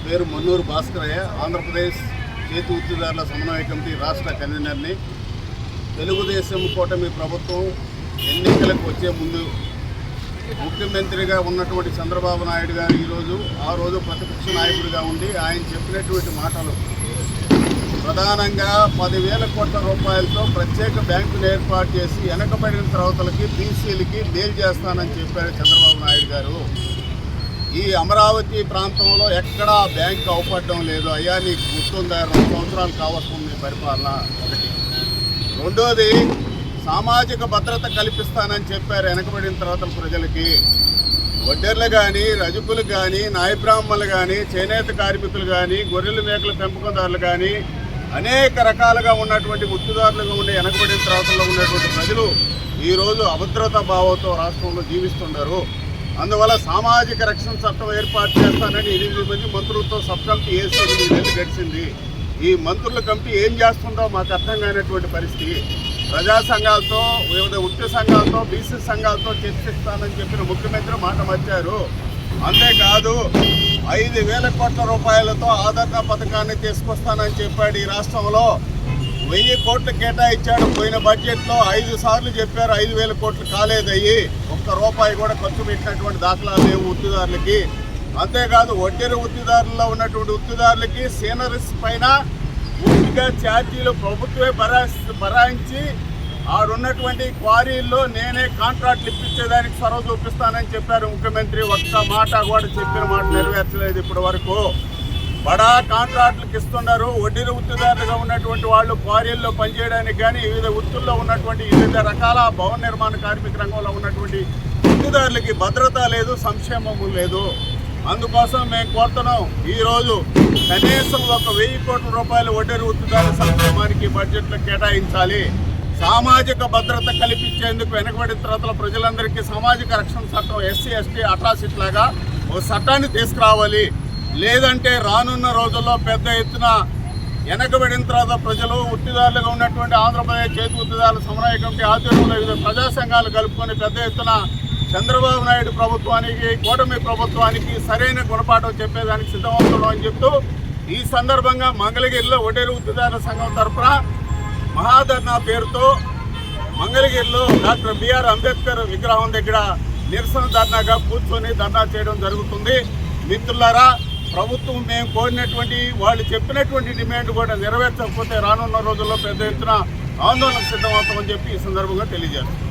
పేరు మన్నూరు భాస్కరయ్య. ఆంధ్రప్రదేశ్ చేతి వృత్తిదారుల సమన్వయ కమిటీ రాష్ట్ర కన్వీనర్ని. తెలుగుదేశం కూటమి ప్రభుత్వం ఎన్నికలకు వచ్చే ముందు ముఖ్యమంత్రిగా ఉన్నటువంటి చంద్రబాబు నాయుడు గారు ఆ రోజు ప్రతిపక్ష నాయకుడిగా ఉండి ఆయన చెప్పినటువంటి మాటలు ప్రధానంగా 10,000 కోట్ల రూపాయలతో ప్రత్యేక బ్యాంకును ఏర్పాటు చేసి వెనకబడిన తరగతులకి బీసీలకి మేలు చేస్తానని చెప్పారు చంద్రబాబు నాయుడు గారు. ఈ అమరావతి ప్రాంతంలో ఎక్కడా బ్యాంకు అవపడడం లేదు. అయ్యా నీకు గుర్తుందా? 2 సంవత్సరాలు కావస్తుంది పరిపాలన. ఒకటి. రెండోది, సామాజిక భద్రత కల్పిస్తానని చెప్పారు వెనకబడిన తరగతుల ప్రజలకి. వడ్డెర్లు కానీ, రజకులు కానీ, నాయబ్రాహ్మణులు కానీ, చేనేత కార్మికులు కానీ, గొర్రెల మేకల పెంపకందారులు కానీ, అనేక రకాలుగా ఉన్నటువంటి వృత్తిదారులుగా ఉండే వెనకబడిన తరగతుల్లో ఉన్నటువంటి ప్రజలు ఈరోజు అభద్రతా భావంతో రాష్ట్రంలో జీవిస్తున్నారు. అందువల్ల సామాజిక రక్షణ చట్టం ఏర్పాటు చేస్తానని 8 మంది మంత్రులతో సబ్ కమిటీ వేసి 8 నెలలు గడిచింది. ఈ మంత్రుల కమిటీ ఏం చేస్తుందో మాకు అర్థం కానటువంటి పరిస్థితి. ప్రజా సంఘాలతో, వివిధ వృత్తి సంఘాలతో, బీసీ సంఘాలతో చర్చిస్తానని చెప్పిన ముఖ్యమంత్రి మాట మార్చారు. అంతేకాదు 5,000 కోట్ల రూపాయలతో ఆదరణ పథకాన్ని తీసుకొస్తానని చెప్పాడు. ఈ రాష్ట్రంలో 1000 కోట్లు కేటాయించాడు. పోయిన బడ్జెట్లో 5 సార్లు చెప్పారు. 5,000 కోట్లు కాలేదయ్యి. ఒక్క రూపాయి కూడా ఖర్చు పెట్టినటువంటి దాఖలాలు లేవు వృత్తిదారులకి. అంతేకాదు వడ్డెర వృత్తిదారుల్లో ఉన్నటువంటి వృత్తిదారులకి సీనరీస్ పైన పూర్తిగా ఛార్జీలు ప్రభుత్వమే భరాయించి ఆడున్నటువంటి క్వారీల్లో నేనే కాంట్రాక్ట్లు ఇప్పించేదానికి చొరవ చూపిస్తానని చెప్పారు ముఖ్యమంత్రి. ఒక్క మాట కూడా చెప్పిన మాట నెరవేర్చలేదు ఇప్పటి వరకు. బడా కాంట్రాక్టులకు ఇస్తున్నారు. వడ్డీల వృత్తిదారులుగా ఉన్నటువంటి వాళ్ళు క్వారీల్లో పనిచేయడానికి కానీ, వివిధ వృత్తుల్లో ఉన్నటువంటి వివిధ రకాల భవన నిర్మాణ కార్మిక రంగంలో ఉన్నటువంటి వృత్తిదారులకి భద్రత లేదు, సంక్షేమము లేదు. అందుకోసం మేము కోరుతున్నాం, ఈరోజు కనీసం 1,000 కోట్ల రూపాయలు వడ్డీల వృత్తిదారుల సంక్షేమానికి బడ్జెట్లో కేటాయించాలి. సామాజిక భద్రత కల్పించేందుకు వెనకబడిన తరగతుల ప్రజలందరికీ సామాజిక రక్షణ చట్టం, ఎస్సీ ఎస్టీ అట్రాసిటీ లాగా ఒక చట్టాన్ని తీసుకురావాలి. లేదంటే రానున్న రోజుల్లో పెద్ద ఎత్తున వెనకబడిన తర్వాత ప్రజలు వృత్తిదారులుగా ఉన్నటువంటి ఆంధ్రప్రదేశ్ చేతి వృత్తిదారుల సమన్వయ కమిటీ ఆధ్వర్యంలో వివిధ ప్రజా సంఘాలు కలుపుకొని పెద్ద ఎత్తున చంద్రబాబు నాయుడు ప్రభుత్వానికి, కూటమి ప్రభుత్వానికి సరైన గుణపాఠం చెప్పేదానికి సిద్ధమవుతున్నాం అని చెప్తూ ఈ సందర్భంగా మంగళగిరిలో వడ్డేరు వృత్తిదారుల సంఘం తరఫున మహాధర్నా పేరుతో మంగళగిరిలో డాక్టర్ బిఆర్ అంబేద్కర్ విగ్రహం దగ్గర నిరసన ధర్నాగా కూర్చొని ధర్నా చేయడం జరుగుతుంది. మిత్రులారా, ప్రభుత్వం మేము కోరినటువంటి, వాళ్ళు చెప్పినటువంటి డిమాండ్ కూడా నెరవేర్చకపోతే రానున్న రోజుల్లో పెద్ద ఎత్తున ఆందోళనకు సిద్ధమవుతామని చెప్పి ఈ సందర్భంగా తెలియజేస్తాం.